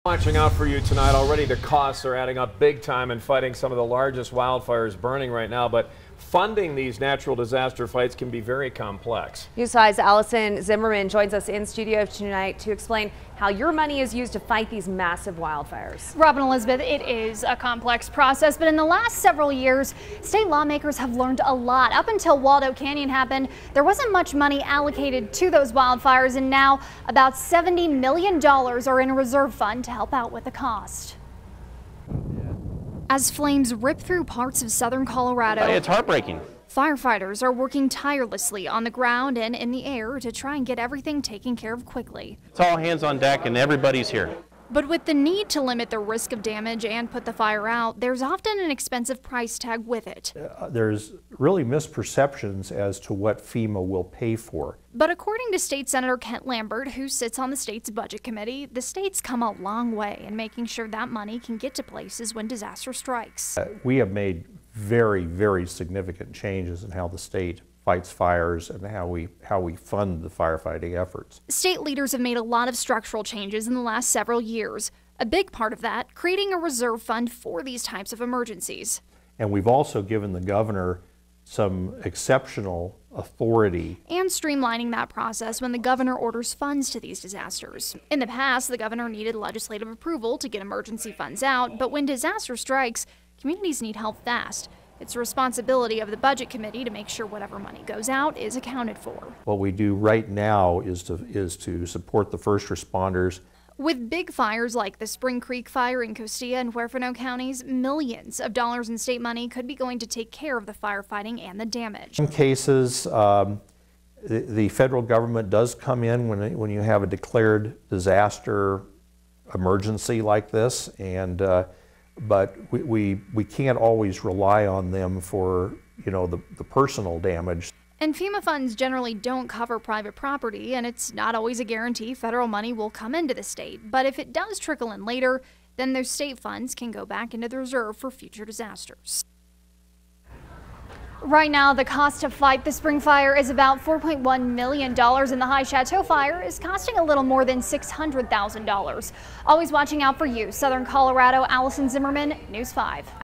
Watching out for you tonight. Already the costs are adding up big time in fighting some of the largest wildfires burning right now, but funding these natural disaster fights can be very complex. News 5's Allison Zimmerman joins us in studio tonight to explain how your money is used to fight these massive wildfires. Rob and Elizabeth, it is a complex process, but in the last several years, state lawmakers have learned a lot. Up until Waldo Canyon happened, there wasn't much money allocated to those wildfires, and now about $70 million are in a reserve fund to help out with the cost. As flames rip through parts of southern Colorado, it's heartbreaking. Firefighters are working tirelessly on the ground and in the air to try and get everything taken care of quickly. It's all hands on deck and everybody's here. But with the need to limit the risk of damage and put the fire out, there's often an expensive price tag with it. There's really misperceptions as to what FEMA will pay for. But according to State Senator Kent Lambert, who sits on the state's budget committee, the state's come a long way in making sure that money can get to places when disaster strikes. We have made very, very significant changes in how the state fights fires and how we fund the firefighting efforts. State leaders have made a lot of structural changes in the last several years. A big part of that, creating a reserve fund for these types of emergencies. And we've also given the governor some exceptional authority. And streamlining that process when the governor orders funds to these disasters. In the past, the governor needed legislative approval to get emergency funds out, but when disaster strikes, communities need help fast. It's the responsibility of the budget committee to make sure whatever money goes out is accounted for. What we do right now is to support the first responders. With big fires like the Spring Creek fire in Costilla and Huerfano counties, millions of dollars in state money could be going to take care of the firefighting and the damage. In some cases, the federal government does come in when you have a declared disaster emergency like this, and but we can't always rely on them for, the personal damage. And FEMA funds generally don't cover private property, and it's not always a guarantee federal money will come into the state. But if it does trickle in later, then those state funds can go back into the reserve for future disasters. Right now, the cost to fight the spring fire is about $4.1 million, and the High Chateau fire is costing a little more than $600,000. Always watching out for you, Southern Colorado. Allison Zimmerman, News 5.